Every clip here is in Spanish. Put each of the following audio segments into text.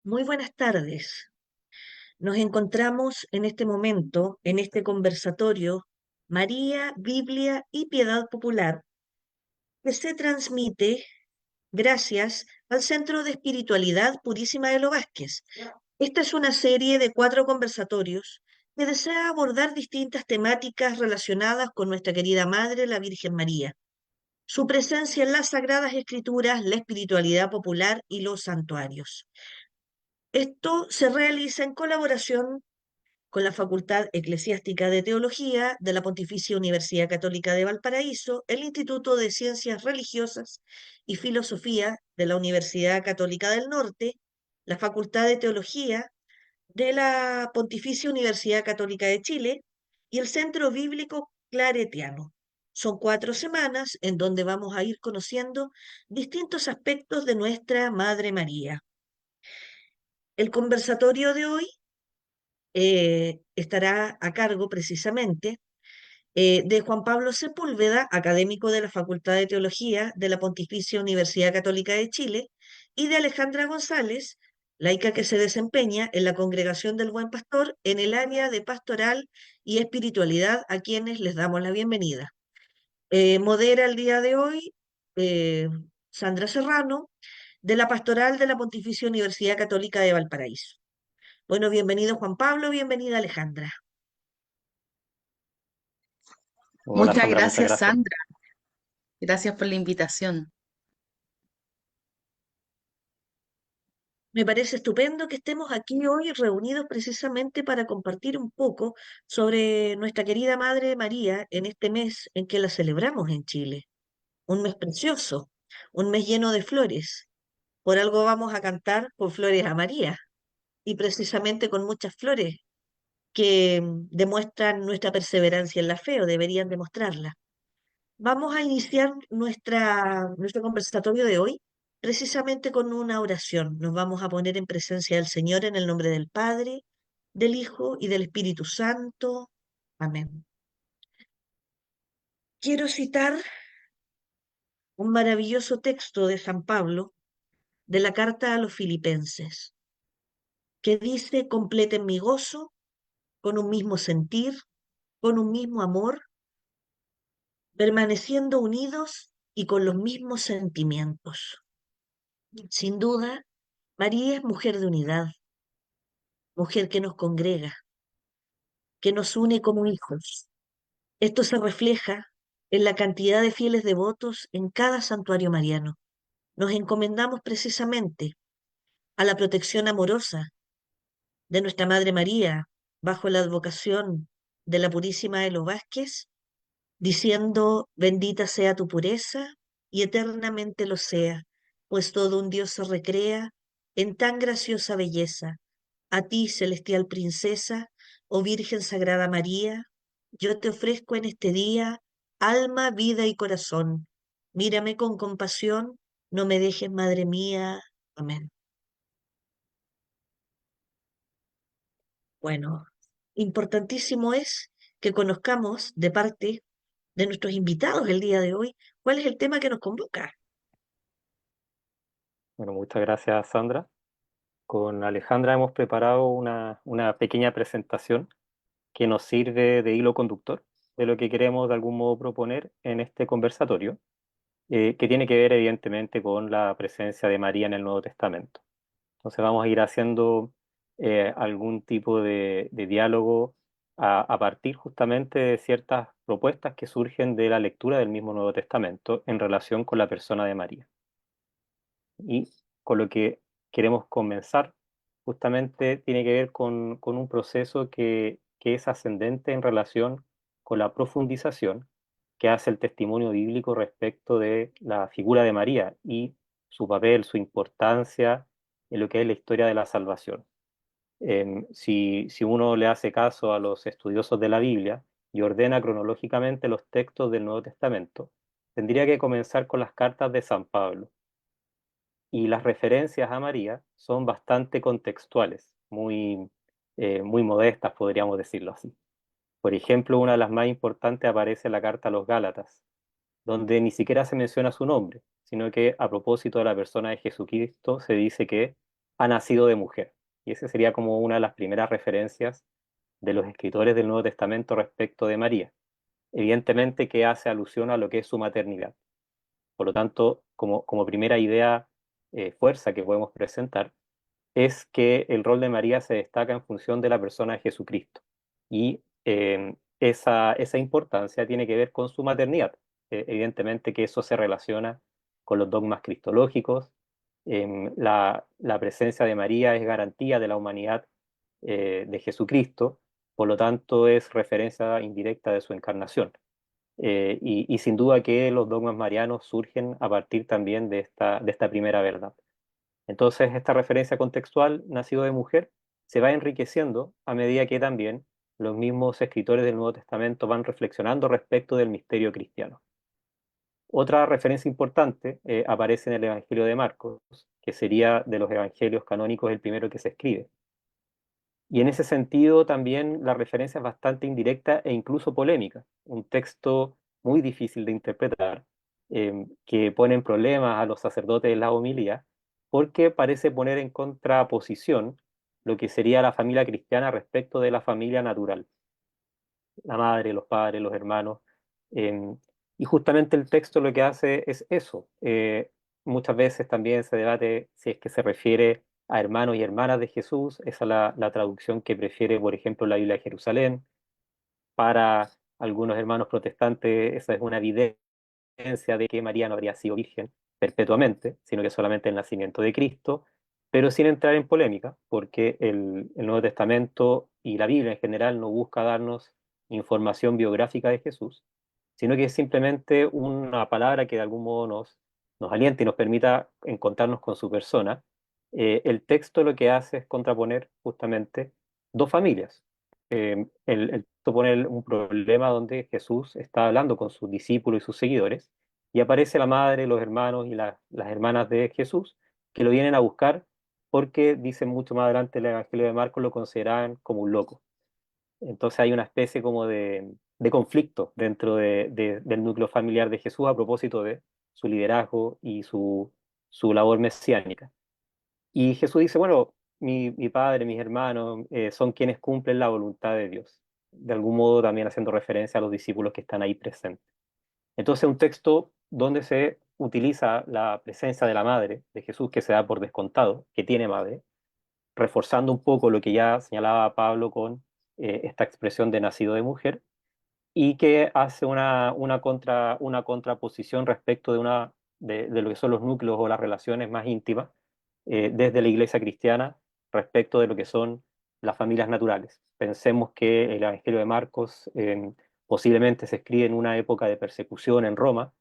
Muy buenas tardes. Nos encontramos en este momento, en este conversatorio, María, Biblia y Piedad Popular, que se transmite gracias al Centro de Espiritualidad Purísima de Los Vázquez. Esta es una serie de 4 conversatorios que desea abordar distintas temáticas relacionadas con nuestra querida Madre, la Virgen María, su presencia en las Sagradas Escrituras, la espiritualidad popular y los santuarios. Esto se realiza en colaboración con la Facultad Eclesiástica de Teología de la Pontificia Universidad Católica de Valparaíso, el Instituto de Ciencias Religiosas y Filosofía de la Universidad Católica del Norte, la Facultad de Teología de la Pontificia Universidad Católica de Chile y el Centro Bíblico Claretiano. Son 4 semanas en donde vamos a ir conociendo distintos aspectos de nuestra Madre María. El conversatorio de hoy estará a cargo precisamente de Juan Pablo Sepúlveda, académico de la Facultad de Teología de la Pontificia Universidad Católica de Chile, y de Alejandra González, laica que se desempeña en la Congregación del Buen Pastor en el área de pastoral y espiritualidad, a quienes les damos la bienvenida. Modera el día de hoy eh, Sandra Serrano, de la Pastoral de la Pontificia Universidad Católica de Valparaíso. Bueno, bienvenido Juan Pablo, bienvenida Alejandra. Hola Muchas Sandra, muchas gracias, gracias. Sandra. Gracias por la invitación. Me parece estupendo que estemos aquí hoy reunidos precisamente para compartir un poco sobre nuestra querida Madre María en este mes en que la celebramos en Chile. Un mes precioso, un mes lleno de flores. Por algo vamos a cantar con flores a María y precisamente con muchas flores que demuestran nuestra perseverancia en la fe o deberían demostrarla. Vamos a iniciar nuestro conversatorio de hoy precisamente con una oración. Nos vamos a poner en presencia del Señor en el nombre del Padre, del Hijo y del Espíritu Santo. Amén. Quiero citar un maravilloso texto de San Pablo de la carta a los Filipenses, que dice: completen mi gozo con un mismo sentir, con un mismo amor, permaneciendo unidos y con los mismos sentimientos. Sin duda, María es mujer de unidad, mujer que nos congrega, que nos une como hijos. Esto se refleja en la cantidad de fieles devotos en cada santuario mariano. Nos encomendamos precisamente a la protección amorosa de nuestra Madre María, bajo la advocación de la Purísima de los Vázquez, diciendo: bendita sea tu pureza y eternamente lo sea, pues todo un Dios se recrea en tan graciosa belleza. A ti, celestial princesa, oh Virgen Sagrada María, yo te ofrezco en este día alma, vida y corazón. Mírame con compasión, no me dejes, Madre mía. Amén. Bueno, importantísimo es que conozcamos de parte de nuestros invitados el día de hoy cuál es el tema que nos convoca. Bueno, muchas gracias Sandra. Con Alejandra hemos preparado una pequeña presentación que nos sirve de hilo conductor de lo que queremos de algún modo proponer en este conversatorio, que tiene que ver evidentemente con la presencia de María en el Nuevo Testamento. Entonces vamos a ir haciendo algún tipo de diálogo a partir justamente de ciertas propuestas que surgen de la lectura del mismo Nuevo Testamento en relación con la persona de María. Y con lo que queremos comenzar justamente tiene que ver con un proceso que es ascendente en relación con la profundización que hace el testimonio bíblico respecto de la figura de María y su papel, su importancia en lo que es la historia de la salvación. Si uno le hace caso a los estudiosos de la Biblia y ordena cronológicamente los textos del Nuevo Testamento, tendría que comenzar con las cartas de San Pablo. Y las referencias a María son bastante contextuales, muy modestas, podríamos decirlo así. Por ejemplo, una de las más importantes aparece en la carta a los Gálatas, donde ni siquiera se menciona su nombre, sino que a propósito de la persona de Jesucristo se dice que ha nacido de mujer. Y esa sería como una de las primeras referencias de los escritores del Nuevo Testamento respecto de María. Evidentemente que hace alusión a lo que es su maternidad. Por lo tanto, como primera idea, fuerza que podemos presentar, es que el rol de María se destaca en función de la persona de Jesucristo. Y esa importancia tiene que ver con su maternidad. Evidentemente que eso se relaciona con los dogmas cristológicos. La presencia de María es garantía de la humanidad de Jesucristo, por lo tanto es referencia indirecta de su encarnación. Y sin duda que los dogmas marianos surgen a partir también de esta primera verdad. Entonces, esta referencia contextual, nacido de mujer, se va enriqueciendo a medida que también los mismos escritores del Nuevo Testamento van reflexionando respecto del misterio cristiano. Otra referencia importante aparece en el Evangelio de Marcos, que sería de los evangelios canónicos el primero que se escribe. Y en ese sentido también la referencia es bastante indirecta e incluso polémica. Un texto muy difícil de interpretar, que pone en problemas a los sacerdotes de la homilía, porque parece poner en contraposición lo que sería la familia cristiana respecto de la familia natural, la madre, los padres, los hermanos. eh, y justamente el texto lo que hace es eso. Muchas veces también se debate si es que se refiere a hermanos y hermanas de Jesús. Esa es la traducción que prefiere, por ejemplo, la Biblia de Jerusalén. Para algunos hermanos protestantes, esa es una evidencia de que María no habría sido virgen perpetuamente, sino que solamente el nacimiento de Cristo, pero sin entrar en polémica, porque el Nuevo Testamento y la Biblia en general no busca darnos información biográfica de Jesús, sino que es simplemente una palabra que de algún modo nos aliente y nos permita encontrarnos con su persona. El texto lo que hace es contraponer justamente dos familias. El texto pone un problema donde Jesús está hablando con sus discípulos y sus seguidores, y aparece la madre, los hermanos y las hermanas de Jesús, que lo vienen a buscar porque, dicen mucho más adelante el Evangelio de Marcos, lo consideraban como un loco. Entonces hay una especie como de conflicto dentro del núcleo familiar de Jesús a propósito de su liderazgo y su labor mesiánica. Y Jesús dice, bueno, mi padre, mis hermanos, son quienes cumplen la voluntad de Dios. De algún modo también haciendo referencia a los discípulos que están ahí presentes. Entonces un texto donde se utiliza la presencia de la madre de Jesús, que se da por descontado, que tiene madre, reforzando un poco lo que ya señalaba Pablo con esta expresión de nacido de mujer, y que hace una contraposición respecto de lo que son los núcleos o las relaciones más íntimas desde la iglesia cristiana respecto de lo que son las familias naturales. Pensemos que el Evangelio de Marcos posiblemente se escribe en una época de persecución en Roma,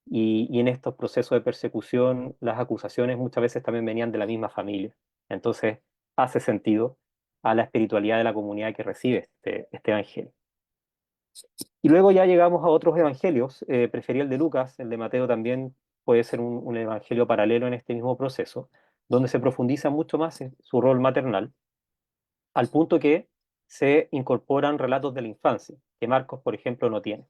y en estos procesos de persecución las acusaciones muchas veces también venían de la misma familia. Entonces hace sentido a la espiritualidad de la comunidad que recibe este Evangelio. Y luego ya llegamos a otros evangelios. Preferí el de Lucas, el de Mateo también puede ser un evangelio paralelo en este mismo proceso, donde se profundiza mucho más en su rol maternal, al punto que se incorporan relatos de la infancia, que Marcos, por ejemplo, no tiene.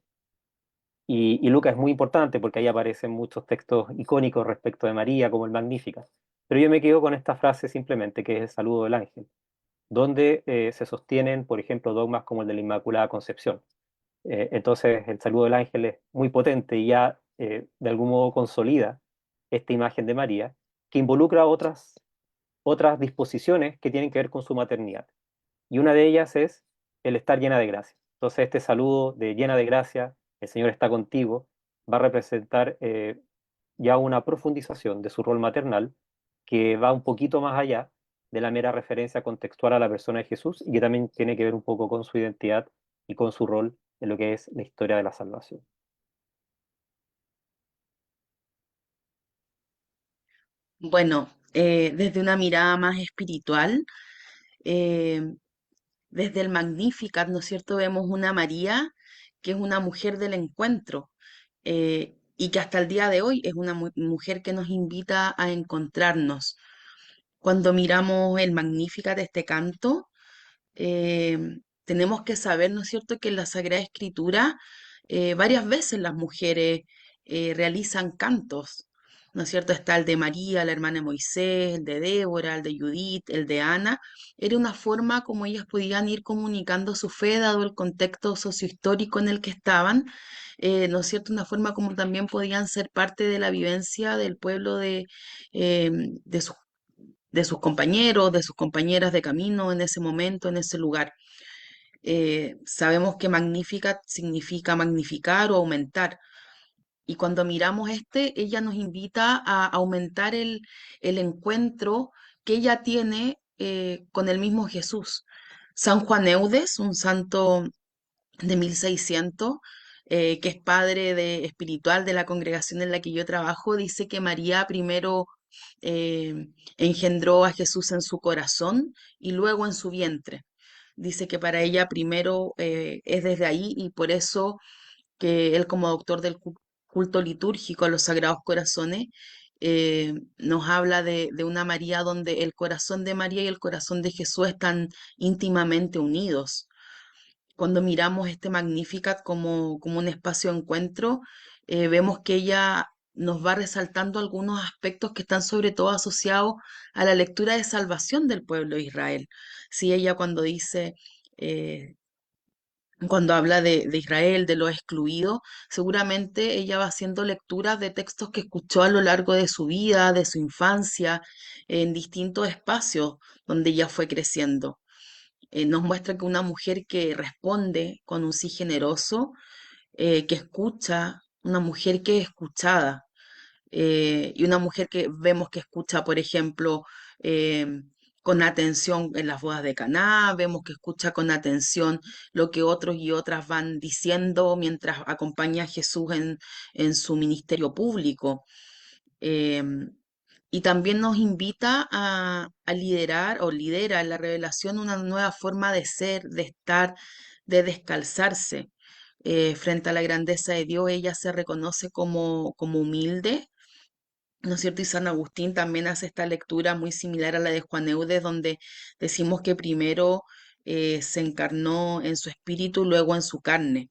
Y Lucas es muy importante porque ahí aparecen muchos textos icónicos respecto de María, como el Magnífica. Pero yo me quedo con esta frase simplemente, que es el saludo del ángel, donde se sostienen, por ejemplo, dogmas como el de la Inmaculada Concepción. Entonces, el saludo del ángel es muy potente y ya de algún modo consolida esta imagen de María, que involucra otras disposiciones que tienen que ver con su maternidad. Y una de ellas es el estar llena de gracia. Entonces, este saludo de llena de gracia, el Señor está contigo, va a representar ya una profundización de su rol maternal que va un poquito más allá de la mera referencia contextual a la persona de Jesús, y que también tiene que ver un poco con su identidad y con su rol en lo que es la historia de la salvación. Bueno, desde una mirada más espiritual, eh, desde el Magnificat, ¿no es cierto? Vemos una María que es una mujer del encuentro, y que hasta el día de hoy es una mujer que nos invita a encontrarnos. Cuando miramos el Magnificat, este canto, eh, tenemos que saber, ¿no es cierto?, que en la Sagrada Escritura varias veces las mujeres realizan cantos. ¿no es cierto? Está el de María, la hermana de Moisés, el de Débora, el de Judith, el de Ana. Era una forma como ellas podían ir comunicando su fe, dado el contexto sociohistórico en el que estaban, ¿no es cierto? Una forma como también podían ser parte de la vivencia del pueblo eh, de sus de sus compañeros, de sus compañeras de camino en ese momento, en ese lugar. Sabemos que Magnificat significa magnificar o aumentar. Y cuando miramos ella nos invita a aumentar el encuentro que ella tiene con el mismo Jesús. San Juan Eudes, un santo de 1600, que es padre espiritual de la congregación en la que yo trabajo, dice que María primero eh, engendró a Jesús en su corazón y luego en su vientre. Dice que para ella primero es desde ahí y por eso que él como doctor del culto litúrgico a los Sagrados Corazones nos habla de una María donde el corazón de María y el corazón de Jesús están íntimamente unidos. Cuando miramos este Magnificat como un espacio de encuentro, vemos que ella nos va resaltando algunos aspectos que están sobre todo asociados a la lectura de salvación del pueblo de Israel. Sí, ella cuando dice, eh, cuando habla de Israel, de lo excluido, seguramente ella va haciendo lecturas de textos que escuchó a lo largo de su vida, de su infancia, en distintos espacios donde ella fue creciendo. Nos muestra que una mujer que responde con un sí generoso, que escucha, una mujer que es escuchada, y una mujer que vemos que escucha, por ejemplo, eh, con atención en las bodas de Caná, vemos que escucha con atención lo que otros y otras van diciendo mientras acompaña a Jesús en su ministerio público. Em, y también nos invita a liderar o lidera en la revelación una nueva forma de ser, de estar, de descalzarse. Frente a la grandeza de Dios, ella se reconoce como humilde, ¿no es cierto? Y San Agustín también hace esta lectura muy similar a la de Juan Eudes, donde decimos que primero se encarnó en su espíritu, luego en su carne.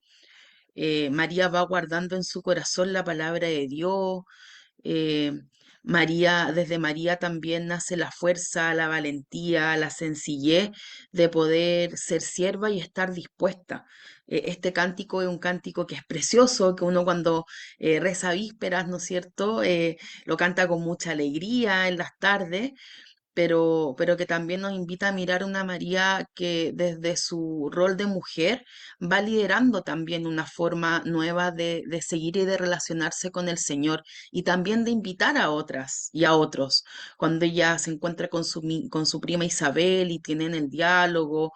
María va guardando en su corazón la palabra de Dios, eh, desde María también nace la fuerza, la valentía, la sencillez de poder ser sierva y estar dispuesta. Este cántico es un cántico que es precioso, que uno cuando reza vísperas, ¿no es cierto? Lo canta con mucha alegría en las tardes, pero que también nos invita a mirar una María que desde su rol de mujer va liderando también una forma nueva de seguir y de relacionarse con el Señor y también de invitar a otras y a otros. Cuando ella se encuentra con su prima Isabel y tienen el diálogo,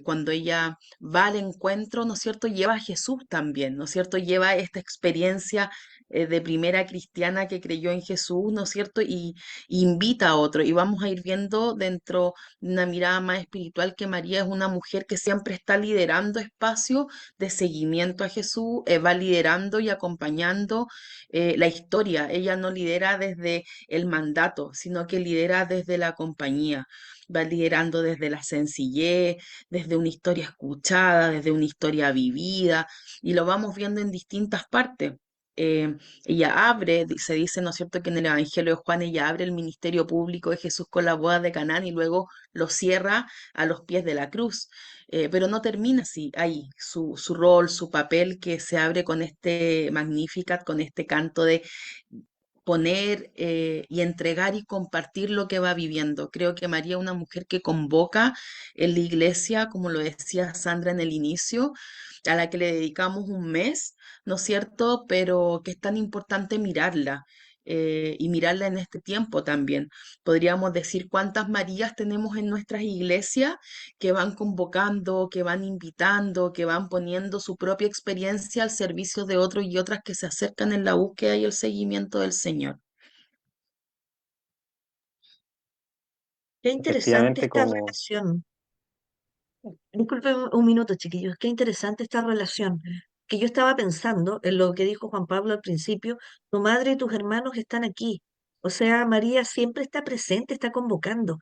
cuando ella va al encuentro, ¿no es cierto? Lleva a Jesús también, ¿no es cierto? Lleva esta experiencia de primera cristiana que creyó en Jesús, ¿no es cierto? Y invita a otro. Y vamos a ir viendo dentro de una mirada más espiritual que María es una mujer que siempre está liderando espacios de seguimiento a Jesús, va liderando y acompañando la historia. Ella no lidera desde el mandato, sino que lidera desde la compañía. Va liderando desde la sencillez, desde una historia escuchada, desde una historia vivida, y lo vamos viendo en distintas partes. Eh, Ella abre, se dice, ¿no es cierto?, que en el Evangelio de Juan ella abre el ministerio público de Jesús con la boda de Canaán y luego lo cierra a los pies de la cruz. Pero no termina así, ahí, su rol, su papel que se abre con este Magnificat, con este canto de poner y entregar y compartir lo que va viviendo. Creo que María es una mujer que convoca en la iglesia, como lo decía Sandra en el inicio, a la que le dedicamos un mes, ¿no es cierto? Pero que es tan importante mirarla. Y mirarla en este tiempo también. Podríamos decir cuántas Marías tenemos en nuestras iglesias que van convocando, que van invitando, que van poniendo su propia experiencia al servicio de otros y otras que se acercan en la búsqueda y el seguimiento del Señor. Qué interesante Efectivamente, esta como relación. Disculpe un minuto, chiquillos. Qué interesante esta relación. Que yo estaba pensando en lo que dijo Juan Pablo al principio, tu madre y tus hermanos están aquí. O sea, María siempre está presente, está convocando.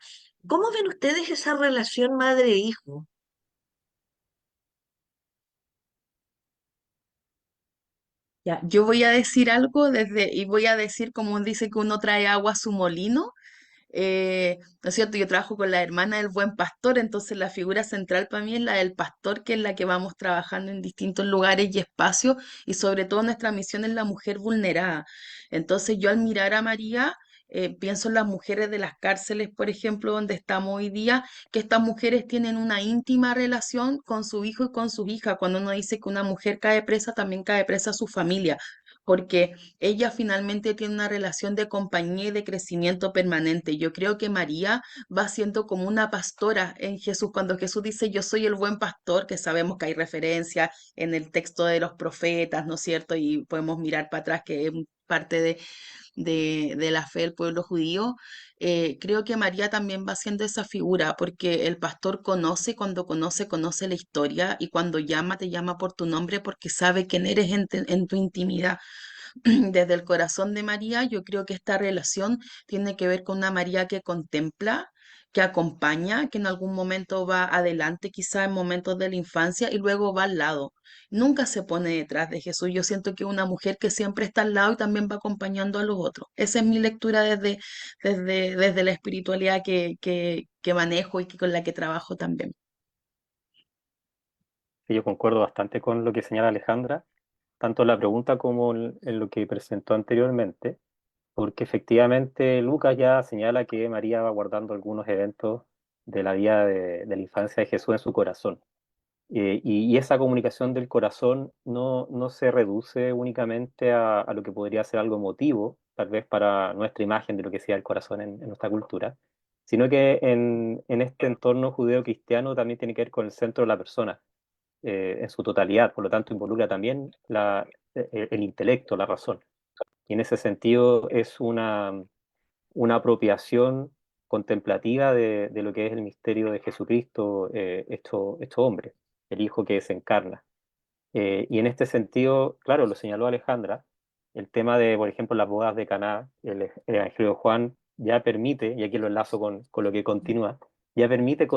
¿Cómo ven ustedes esa relación madre-hijo? Ya, yo voy a decir algo y voy a decir como dice que uno trae agua a su molino. ¿No es cierto? Yo trabajo con la hermana del buen pastor, entonces la figura central para mí es la del pastor, que es la que vamos trabajando en distintos lugares y espacios, y sobre todo nuestra misión es la mujer vulnerada. Entonces yo al mirar a María, pienso en las mujeres de las cárceles, por ejemplo, donde estamos hoy día, que estas mujeres tienen una íntima relación con su hijo y con su hija. Cuando uno dice que una mujer cae presa, también cae presa su familia, porque ella finalmente tiene una relación de compañía y de crecimiento permanente. Yo creo que María va siendo como una pastora en Jesús. Cuando Jesús dice yo soy el buen pastor, que sabemos que hay referencia en el texto de los profetas, ¿no es cierto? Y podemos mirar para atrás que es parte de la fe del pueblo judío. Creo que María también va siendo esa figura, porque el pastor conoce, cuando conoce, conoce la historia, y cuando llama, te llama por tu nombre porque sabe quién eres en tu intimidad. Desde el corazón de María, yo creo que esta relación tiene que ver con una María que contempla, que acompaña, que en algún momento va adelante, quizá en momentos de la infancia, y luego va al lado. Nunca se pone detrás de Jesús. Yo siento que es una mujer que siempre está al lado y también va acompañando a los otros. Esa es mi lectura desde la espiritualidad que manejo y con la que trabajo también. Y yo concuerdo bastante con lo que señala Alejandra, tanto en la pregunta como en lo que presentó anteriormente, porque efectivamente Lucas ya señala que María va guardando algunos eventos de la vida de la infancia de Jesús en su corazón. Y esa comunicación del corazón no se reduce únicamente a lo que podría ser algo emotivo, tal vez para nuestra imagen de lo que sea el corazón en nuestra cultura, sino que en este entorno judeo-cristiano también tiene que ver con el centro de la persona, en su totalidad, por lo tanto involucra también el intelecto, la razón. Y en ese sentido es una apropiación contemplativa de lo que es el misterio de Jesucristo, hecho hombre, el Hijo que se encarna. Y en este sentido, claro, lo señaló Alejandra, el tema de, por ejemplo, las bodas de Caná, el Evangelio de Juan ya permite, y aquí lo enlazo con lo que continúa, ya permite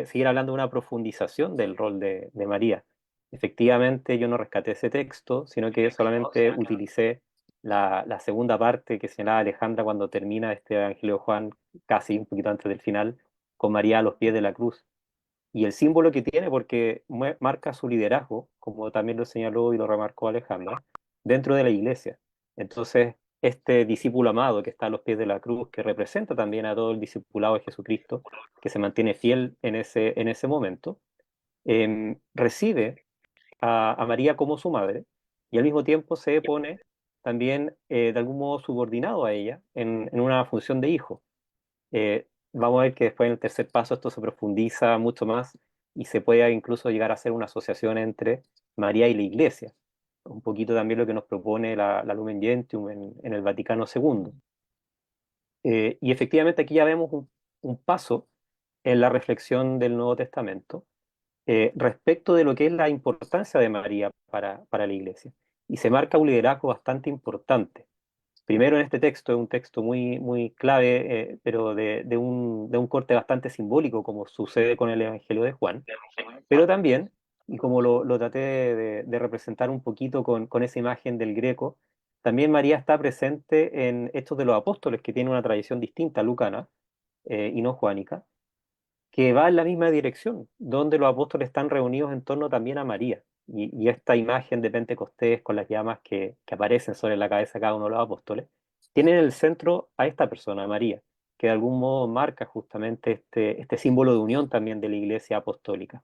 seguir hablando de una profundización del rol de María. Efectivamente, yo no rescaté ese texto, sino que solamente utilicé la segunda parte que señalaba Alejandra cuando termina este Evangelio de Juan, casi un poquito antes del final, con María a los pies de la cruz y el símbolo que tiene, porque marca su liderazgo, como también lo señaló y lo remarcó Alejandra, dentro de la iglesia. Entonces, este discípulo amado que está a los pies de la cruz, que representa también a todo el discipulado de Jesucristo, que se mantiene fiel en ese momento, recibe a María como su madre y al mismo tiempo se pone también de algún modo subordinado a ella en una función de hijo. Vamos a ver que después en el tercer paso esto se profundiza mucho más y se puede incluso llegar a hacer una asociación entre María y la Iglesia. Un poquito también lo que nos propone la Lumen Gentium en el Vaticano II. Y efectivamente aquí ya vemos un paso en la reflexión del Nuevo Testamento respecto de lo que es la importancia de María para la Iglesia. Y se marca un liderazgo bastante importante. Primero en este texto, es un texto muy, muy clave, pero de un corte bastante simbólico, como sucede con el Evangelio de Juan, pero también, y como lo traté de representar un poquito con esa imagen del Greco, también María está presente en Hechos de los Apóstoles, que tiene una tradición distinta, lucana, y no juánica, que va en la misma dirección, donde los apóstoles están reunidos en torno también a María. Y esta imagen de Pentecostés con las llamas que aparecen sobre la cabeza de cada uno de los apóstoles, tienen en el centro a esta persona, a María, que de algún modo marca justamente este símbolo de unión también de la iglesia apostólica.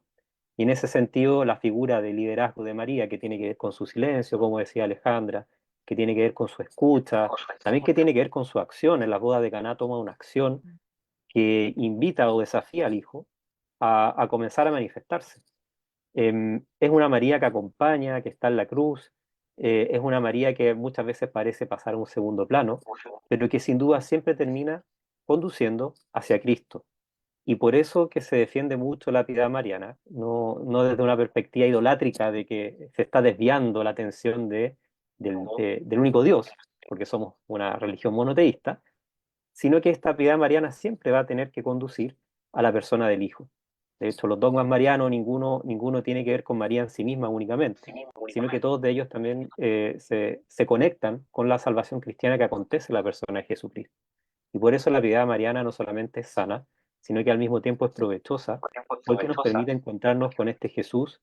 Y en ese sentido, la figura de liderazgo de María, que tiene que ver con su silencio, como decía Alejandra, que tiene que ver con su escucha, también que tiene que ver con su acción. En la boda de Caná toma una acción que invita o desafía al hijo a comenzar a manifestarse. Es una María que acompaña, que está en la cruz, es una María que muchas veces parece pasar a un segundo plano, pero que sin duda siempre termina conduciendo hacia Cristo. Y por eso que se defiende mucho la piedad mariana, no desde una perspectiva idolátrica de que se está desviando la atención del único Dios, porque somos una religión monoteísta, sino que esta piedad mariana siempre va a tener que conducir a la persona del Hijo. De hecho, los dogmas marianos, ninguno tiene que ver con María en sí misma únicamente, sino que todos de ellos también se conectan con la salvación cristiana que acontece en la persona de Jesucristo. Y por eso la piedad mariana no solamente es sana, sino que al mismo tiempo es provechosa, porque nos permite encontrarnos con este Jesús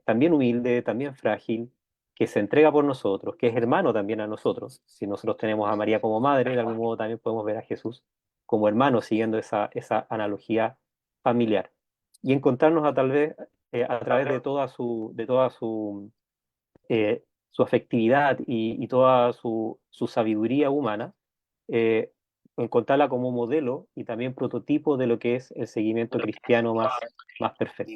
también humilde, también frágil, que se entrega por nosotros, que es hermano también a nosotros. Si nosotros tenemos a María como madre, de algún modo también podemos ver a Jesús como hermano, siguiendo esa analogía familiar. Y encontrarnos tal vez a través de toda su afectividad y toda su sabiduría humana, eh, encontrarla como modelo y también prototipo de lo que es el seguimiento cristiano más perfecto.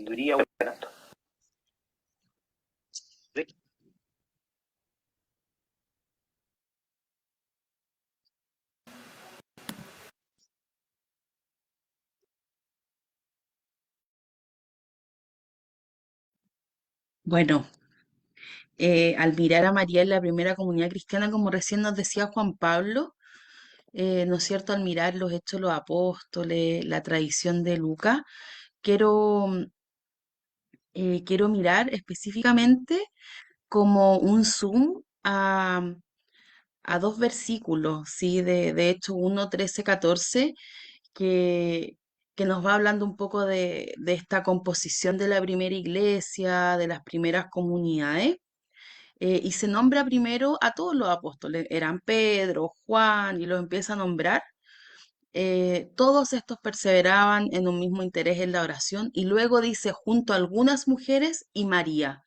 Bueno, al mirar a María en la primera comunidad cristiana, como recién nos decía Juan Pablo, ¿no es cierto? Al mirar los hechos de los apóstoles, la tradición de Lucas, quiero, quiero mirar específicamente como un zoom a dos versículos, ¿sí? De hecho, 1, 13, 14, que, que nos va hablando un poco de esta composición de la primera iglesia, de las primeras comunidades. Y se nombra primero a todos los apóstoles, eran Pedro, Juan, y los empieza a nombrar. Todos estos perseveraban en un mismo interés en la oración y luego dice junto a algunas mujeres y María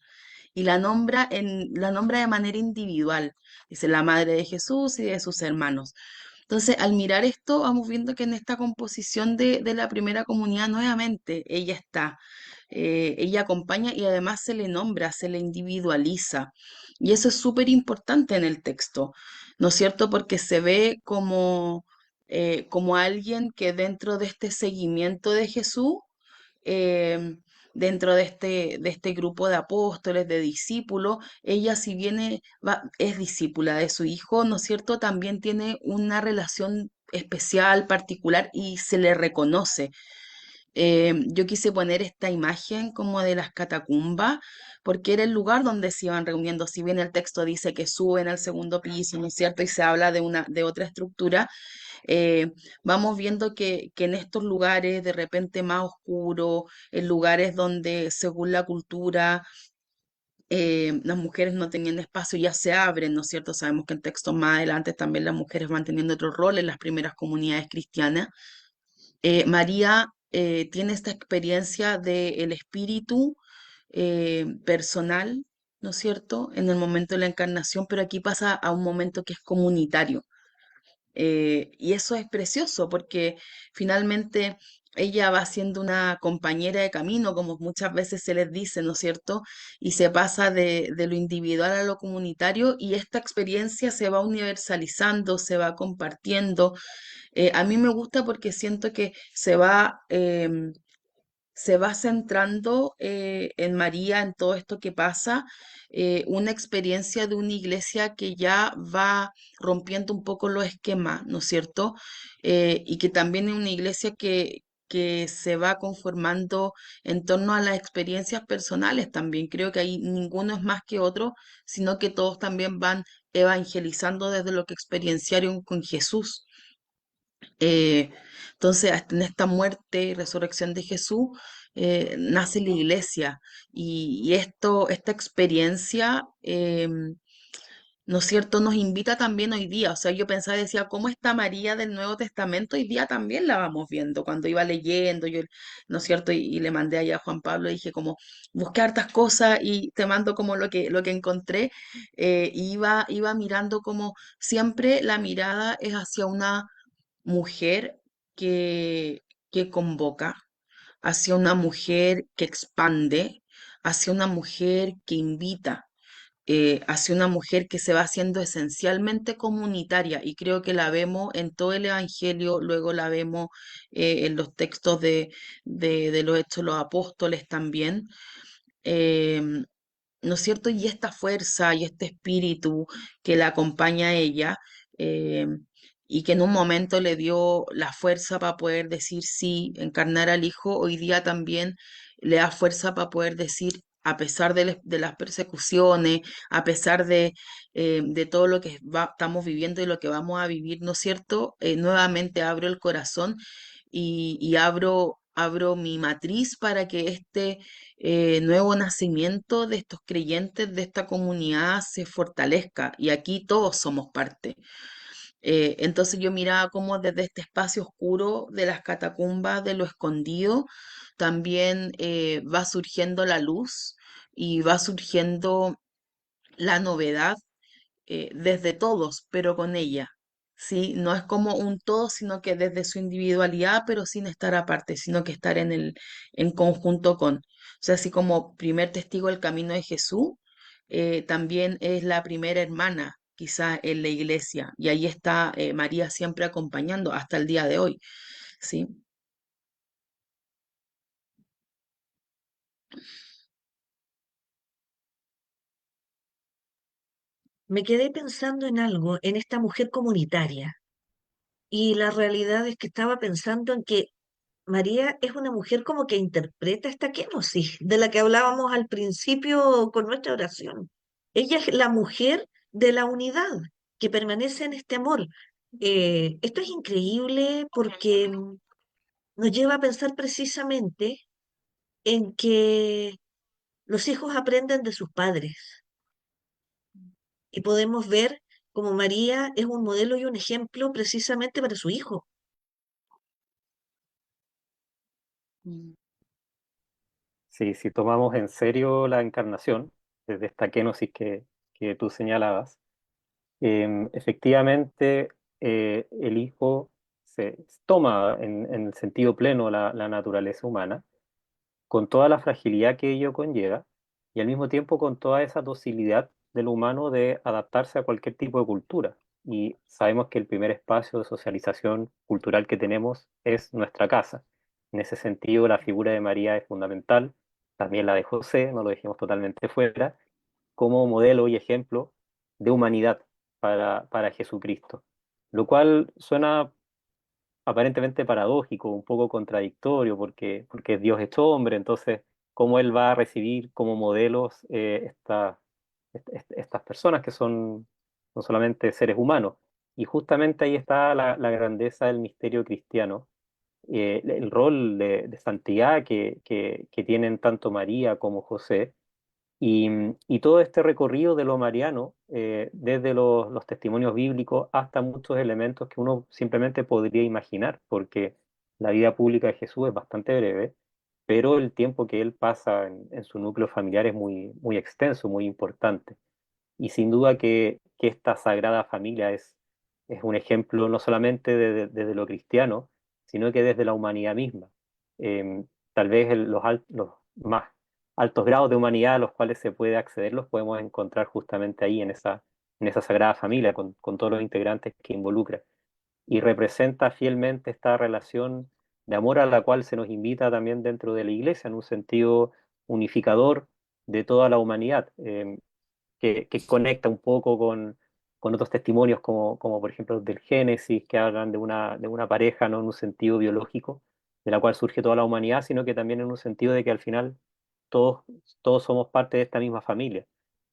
y la nombra de manera individual. Dice la madre de Jesús y de sus hermanos. Entonces, al mirar esto, vamos viendo que en esta composición de la primera comunidad, nuevamente, ella está, ella acompaña y además se le nombra, se le individualiza. Y eso es súper importante en el texto, ¿no es cierto? Porque se ve como alguien que dentro de este seguimiento de Jesús, em, dentro de este grupo de apóstoles, de discípulos, ella si viene, es discípula de su hijo, ¿no es cierto? También tiene una relación especial, particular y se le reconoce. Yo quise poner esta imagen como de las catacumbas, porque era el lugar donde se iban reuniendo. Si bien el texto dice que suben al segundo piso, ¿no es cierto? Y se habla de otra estructura, eh, vamos viendo que en estos lugares de repente más oscuros, en lugares donde según la cultura las mujeres no tenían espacio, ya se abren, ¿no es cierto? Sabemos que en textos más adelante también las mujeres van teniendo otro rol en las primeras comunidades cristianas. María tiene esta experiencia del espíritu personal, ¿no es cierto? En el momento de la encarnación, pero aquí pasa a un momento que es comunitario. Y eso es precioso porque finalmente ella va siendo una compañera de camino, como muchas veces se les dice, ¿no es cierto? Y se pasa de lo individual a lo comunitario y esta experiencia se va universalizando, se va compartiendo. A mí me gusta porque siento que se va centrando en María, en todo esto que pasa, una experiencia de una iglesia que ya va rompiendo un poco los esquemas, ¿no es cierto? Y que también es una iglesia que se va conformando en torno a las experiencias personales también. Creo que ahí ninguno es más que otro, sino que todos también van evangelizando desde lo que experienciaron con Jesús. Eh, entonces, hasta en esta muerte y resurrección de Jesús, nace la iglesia y esta experiencia, ¿no es cierto?, nos invita también hoy día. O sea, yo pensaba y decía, ¿cómo está María del Nuevo Testamento? Hoy día también la vamos viendo. Cuando iba leyendo, yo, ¿no es cierto? Y le mandé allá a Juan Pablo, dije como, busqué hartas cosas y te mando como lo que encontré. Y iba mirando como siempre la mirada es hacia una mujer que, que convoca, hacia una mujer que expande, hacia una mujer que invita, hacia una mujer que se va haciendo esencialmente comunitaria y creo que la vemos en todo el Evangelio, luego la vemos en los textos de los Hechos de los Apóstoles también. em, ¿No es cierto? Y esta fuerza y este espíritu que la acompaña a ella, eh, y que en un momento le dio la fuerza para poder decir sí, encarnar al Hijo, hoy día también le da fuerza para poder decir, a pesar de las persecuciones, a pesar de todo lo que estamos viviendo y lo que vamos a vivir, ¿no es cierto? Nuevamente abro el corazón y abro mi matriz para que este nuevo nacimiento de estos creyentes, de esta comunidad, se fortalezca. Y aquí todos somos parte. Entonces yo miraba cómo desde este espacio oscuro de las catacumbas, de lo escondido, también va surgiendo la luz y va surgiendo la novedad desde todos, pero con ella. ¿Sí? No es como un todo, sino que desde su individualidad, pero sin estar aparte, sino que estar en conjunto con. O sea, así como primer testigo del camino de Jesús, también es la primera hermana, quizá en la iglesia, y ahí está María siempre acompañando hasta el día de hoy. ¿Sí? Me quedé pensando en algo, en esta mujer comunitaria. Y la realidad es que estaba pensando en que María es una mujer como que interpreta esta kenosis de la que hablábamos al principio con nuestra oración. Ella es la mujer de la unidad que permanece en este amor. Esto es increíble porque nos lleva a pensar precisamente en que los hijos aprenden de sus padres y podemos ver cómo María es un modelo y un ejemplo precisamente para su hijo. Mm. Sí, si tomamos en serio la encarnación, desde esta kenosis que tú señalabas, efectivamente el Hijo se toma en el sentido pleno la naturaleza humana, con toda la fragilidad que ello conlleva, y al mismo tiempo con toda esa docilidad del humano de adaptarse a cualquier tipo de cultura. Y sabemos que el primer espacio de socialización cultural que tenemos es nuestra casa. En ese sentido, la figura de María es fundamental, también la de José, no lo dejemos totalmente fuera, como modelo y ejemplo de humanidad para Jesucristo. Lo cual suena aparentemente paradójico, un poco contradictorio, porque Dios es hombre, entonces, ¿cómo Él va a recibir como modelos estas personas que son no solamente seres humanos? Y justamente ahí está la grandeza del misterio cristiano, el rol de santidad que tienen tanto María como José, y todo este recorrido de lo mariano, desde los testimonios bíblicos hasta muchos elementos que uno simplemente podría imaginar, porque la vida pública de Jesús es bastante breve, pero el tiempo que él pasa en su núcleo familiar es muy extenso, muy importante. Y sin duda que esta sagrada familia es un ejemplo no solamente desde lo cristiano, sino que desde la humanidad misma. Tal vez los más altos grados de humanidad a los cuales se puede acceder los podemos encontrar justamente ahí en esa sagrada familia, con todos los integrantes que involucra. Y representa fielmente esta relación de amor a la cual se nos invita también dentro de la iglesia, en un sentido unificador de toda la humanidad. Que conecta un poco con otros testimonios, como por ejemplo del Génesis, que hablan de una pareja, no en un sentido biológico, de la cual surge toda la humanidad, sino que también en un sentido de que al final todos, todos somos parte de esta misma familia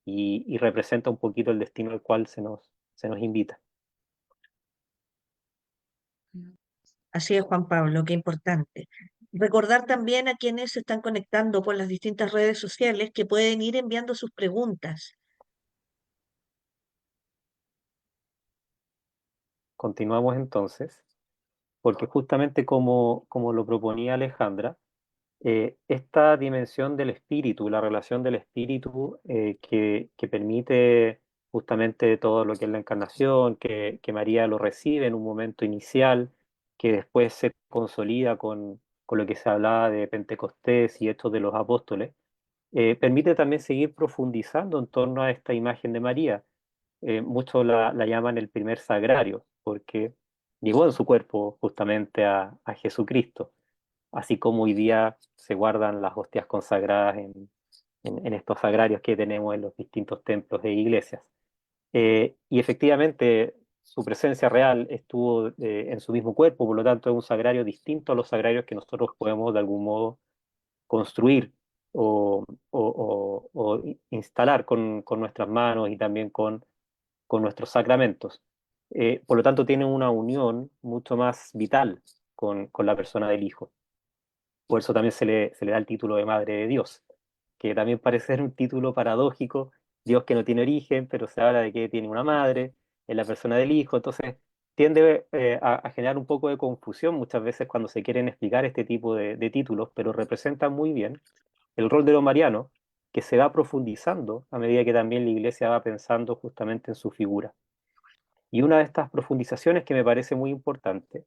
y representa un poquito el destino al cual se nos invita. Así es, Juan Pablo, qué importante. Recordar también a quienes se están conectando por las distintas redes sociales que pueden ir enviando sus preguntas. Continuamos entonces, porque justamente como lo proponía Alejandra, esta dimensión del espíritu, la relación del espíritu que permite justamente todo lo que es la encarnación, que María lo recibe en un momento inicial, que después se consolida con lo que se hablaba de Pentecostés y Hechos de los Apóstoles, permite también seguir profundizando en torno a esta imagen de María. Muchos la llaman el primer sagrario, porque llegó en su cuerpo justamente a Jesucristo, así como hoy día se guardan las hostias consagradas en estos sagrarios que tenemos en los distintos templos e iglesias. Y efectivamente, su presencia real estuvo en su mismo cuerpo, por lo tanto es un sagrario distinto a los sagrarios que nosotros podemos de algún modo construir o instalar con nuestras manos y también con nuestros sacramentos. Por lo tanto, tiene una unión mucho más vital con la persona del Hijo. Por eso también se le da el título de Madre de Dios, que también parece ser un título paradójico, Dios que no tiene origen, pero se habla de que tiene una madre en la persona del Hijo, entonces tiende a generar un poco de confusión muchas veces cuando se quieren explicar este tipo de títulos, pero representan muy bien el rol de lo mariano, que se va profundizando a medida que también la Iglesia va pensando justamente en su figura. Y una de estas profundizaciones que me parece muy importante,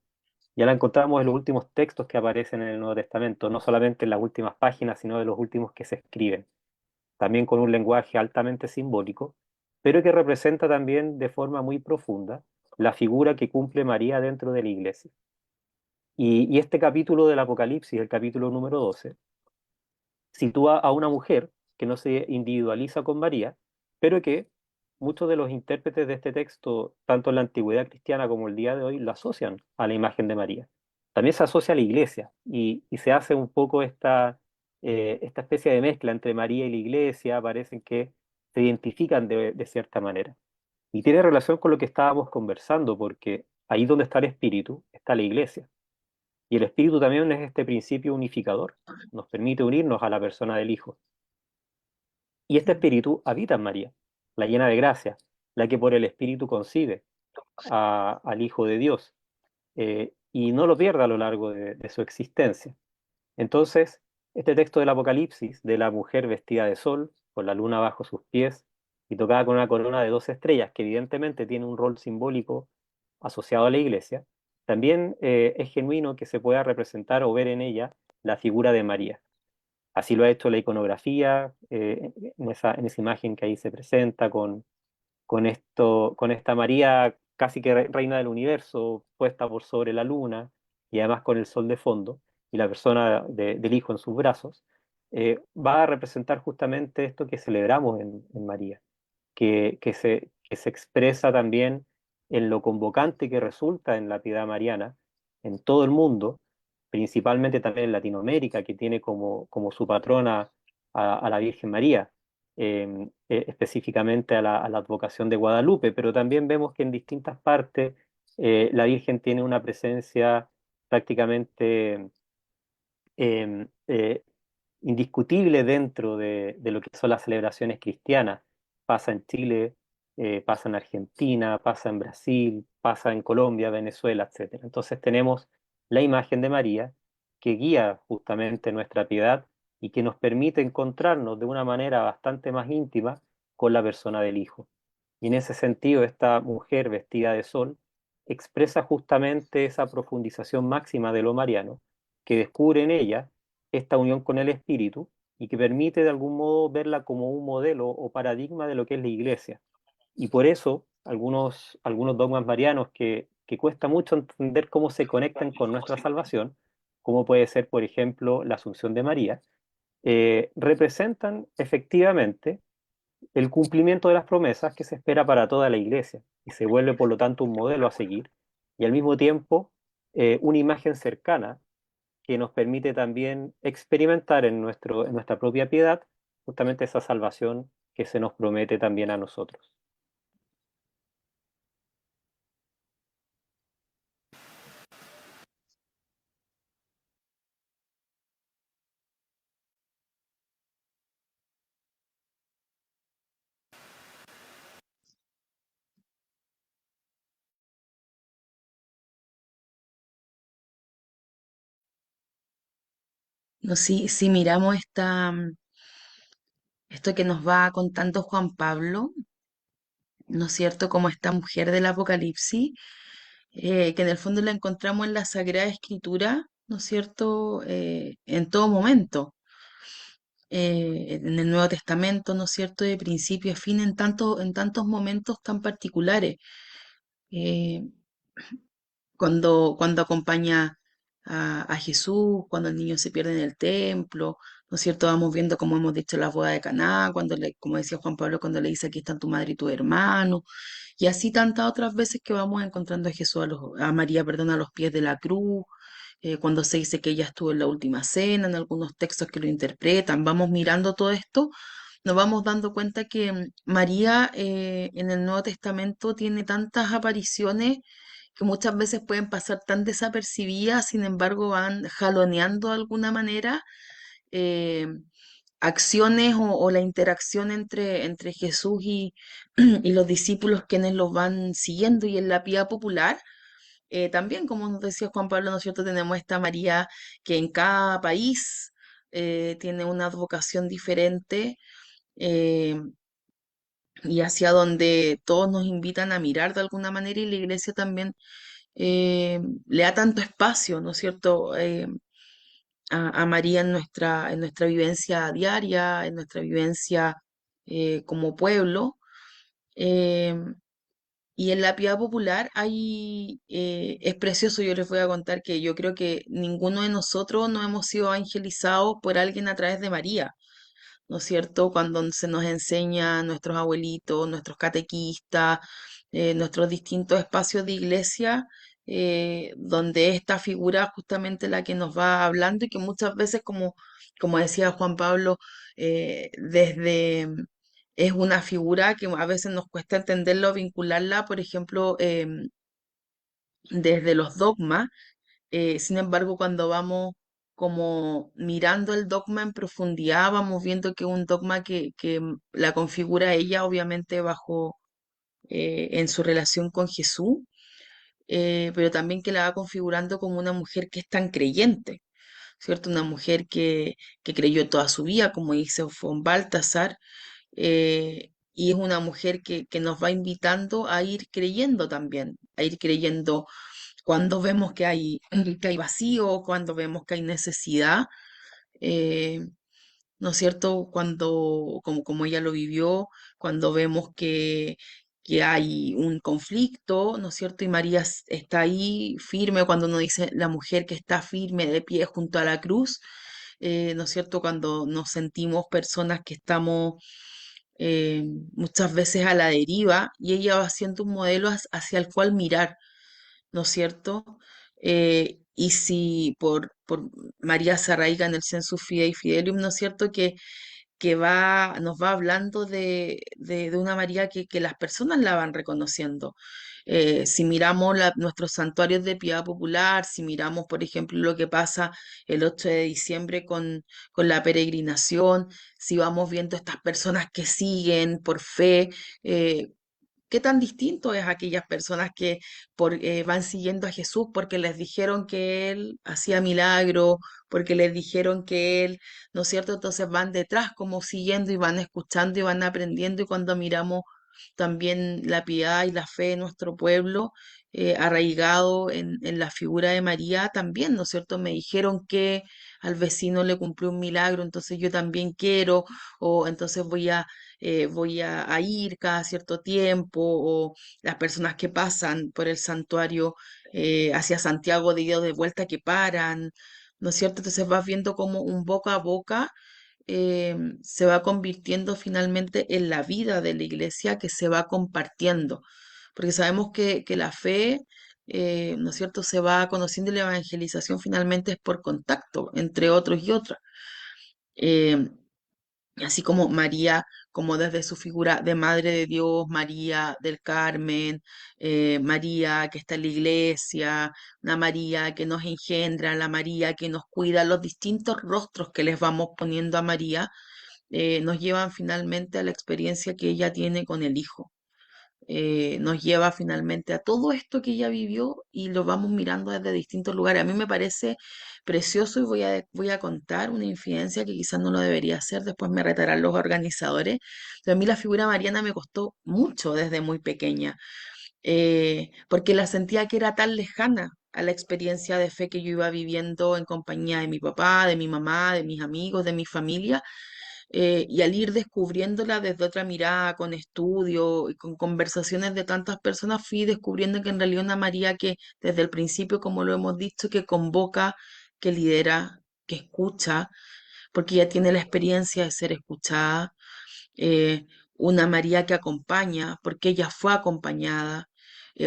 ya la encontramos en los últimos textos que aparecen en el Nuevo Testamento, no solamente en las últimas páginas, sino de los últimos que se escriben, también con un lenguaje altamente simbólico, pero que representa también de forma muy profunda la figura que cumple María dentro de la Iglesia. Y este capítulo del Apocalipsis, el capítulo número 12, sitúa a una mujer que no se individualiza con María, pero que muchos de los intérpretes de este texto, tanto en la antigüedad cristiana como el día de hoy, lo asocian a la imagen de María. También se asocia a la iglesia y se hace un poco esta especie de mezcla entre María y la iglesia, parecen que se identifican de cierta manera. Y tiene relación con lo que estábamos conversando, porque ahí donde está el espíritu, está la iglesia. Y el espíritu también es este principio unificador, nos permite unirnos a la persona del Hijo. Y este espíritu habita en María, la llena de gracia, la que por el espíritu concibe al Hijo de Dios, y no lo pierde a lo largo de su existencia. Entonces, este texto del Apocalipsis, de la mujer vestida de sol, con la luna bajo sus pies y tocada con una corona de 12 estrellas, que evidentemente tiene un rol simbólico asociado a la iglesia, también es genuino que se pueda representar o ver en ella la figura de María. Así lo ha hecho la iconografía, en esa imagen que ahí se presenta con esta María casi que reina del universo, puesta por sobre la luna, y además con el sol de fondo, y la persona del Hijo en sus brazos, va a representar justamente esto que celebramos en María, que se expresa también en lo convocante que resulta en la piedad mariana en todo el mundo, principalmente también en Latinoamérica, que tiene como su patrona a la Virgen María, específicamente a la advocación de Guadalupe, pero también vemos que en distintas partes la Virgen tiene una presencia prácticamente eh, eh, indiscutible dentro de lo que son las celebraciones cristianas. Pasa en Chile, pasa en Argentina, pasa en Brasil, pasa en Colombia, Venezuela, etcétera. Entonces tenemos la imagen de María que guía justamente nuestra piedad y que nos permite encontrarnos de una manera bastante más íntima con la persona del Hijo. Y en ese sentido, esta mujer vestida de sol expresa justamente esa profundización máxima de lo mariano que descubre en ella esta unión con el Espíritu y que permite de algún modo verla como un modelo o paradigma de lo que es la iglesia. Y por eso algunos dogmas marianos que cuesta mucho entender cómo se conectan con nuestra salvación, como puede ser, por ejemplo, la Asunción de María, representan efectivamente el cumplimiento de las promesas que se espera para toda la iglesia y se vuelve, por lo tanto, un modelo a seguir y al mismo tiempo una imagen cercana que nos permite también experimentar en nuestra propia piedad justamente esa salvación que se nos promete también a nosotros. No, si miramos esto que nos va contando Juan Pablo, ¿no es cierto? Como esta mujer del Apocalipsis, que en el fondo la encontramos en la Sagrada Escritura, ¿no es cierto? En todo momento, en el Nuevo Testamento, ¿no es cierto? De principio a fin, en tantos momentos tan particulares. Eh, cuando acompaña a Jesús, cuando el niño se pierde en el templo, ¿no es cierto? Vamos viendo, como hemos dicho, la boda de Caná, como decía Juan Pablo, cuando le dice aquí están tu madre y tu hermano, y así tantas otras veces que vamos encontrando a Jesús, a María, perdón, a los pies de la cruz, cuando se dice que ella estuvo en la última cena, en algunos textos que lo interpretan, vamos mirando todo esto, nos vamos dando cuenta que María en el Nuevo Testamento tiene tantas apariciones que muchas veces pueden pasar tan desapercibidas, sin embargo van jaloneando de alguna manera eh, acciones o la interacción entre Jesús y los discípulos quienes los van siguiendo y en la piedad popular. También, como nos decía Juan Pablo, ¿no es cierto? Tenemos esta María que en cada país tiene una advocación diferente eh, y hacia donde todos nos invitan a mirar de alguna manera y la iglesia también le da tanto espacio, ¿no es cierto? A María en nuestra vivencia diaria, en nuestra vivencia como pueblo. eh, y en la piedad popular es precioso, yo les voy a contar que yo creo que ninguno de nosotros no hemos sido evangelizados por alguien a través de María. ¿No es cierto? Cuando se nos enseña nuestros abuelitos, nuestros catequistas, nuestros distintos espacios de iglesia, donde esta figura justamente la que nos va hablando y que muchas veces, como decía Juan Pablo, desde es una figura que a veces nos cuesta entenderlo, vincularla, por ejemplo, desde los dogmas. Sin embargo, cuando vamos como mirando el dogma en profundidad, vamos viendo que es un dogma que la configura ella, obviamente, bajo en su relación con Jesús, pero también que la va configurando como una mujer que es tan creyente, ¿cierto? Una mujer que creyó toda su vida, como dice von Baltasar, y es una mujer que nos va invitando a ir creyendo también, a ir creyendo cuando vemos que hay vacío, cuando vemos que hay necesidad, eh, ¿no es cierto? Como ella lo vivió, cuando vemos que hay un conflicto, ¿no es cierto? Y María está ahí firme, cuando uno dice la mujer que está firme de pie junto a la cruz, ¿no es cierto? Cuando nos sentimos personas que estamos eh, muchas veces a la deriva y ella va siendo un modelo hacia el cual mirar, ¿no es cierto? Y si por María se arraiga en el sensu fidei fidelium, ¿no es cierto? Nos va hablando de una María que las personas la van reconociendo. Si miramos nuestros santuarios de piedad popular, si miramos, por ejemplo, lo que pasa el 8 de diciembre con la peregrinación, si vamos viendo estas personas que siguen por fe, eh, ¿qué tan distinto es aquellas personas que van siguiendo a Jesús porque les dijeron que Él hacía milagro, porque les dijeron que Él, ¿no es cierto? Entonces van detrás como siguiendo y van escuchando y van aprendiendo y cuando miramos también la piedad y la fe de nuestro pueblo arraigado en la figura de María también, ¿no es cierto? Me dijeron que al vecino le cumplió un milagro, entonces yo también quiero, o entonces voy a ir cada cierto tiempo, o las personas que pasan por el santuario hacia Santiago de ida o de vuelta que paran, ¿no es cierto? Entonces vas viendo como un boca a boca se va convirtiendo finalmente en la vida de la iglesia que se va compartiendo, porque sabemos que la fe, ¿no es cierto?, se va conociendo y la evangelización finalmente es por contacto entre otros y otras. Eh, Así como María, como desde su figura de Madre de Dios, María del Carmen, María que está en la iglesia, una María que nos engendra, la María que nos cuida, los distintos rostros que les vamos poniendo a María, nos llevan finalmente a la experiencia que ella tiene con el Hijo. Nos lleva finalmente a todo esto que ella vivió y lo vamos mirando desde distintos lugares. A mí me parece precioso y voy a contar una infidencia que quizás no lo debería hacer, después me retarán los organizadores, pero a mí la figura mariana me costó mucho desde muy pequeña, porque la sentía que era tan lejana a la experiencia de fe que yo iba viviendo en compañía de mi papá, de mi mamá, de mis amigos, de mi familia, y al ir descubriéndola desde otra mirada, con estudio y con conversaciones de tantas personas, fui descubriendo que en realidad una María que desde el principio, como lo hemos dicho, que convoca, que lidera, que escucha, porque ella tiene la experiencia de ser escuchada, eh, una María que acompaña, porque ella fue acompañada,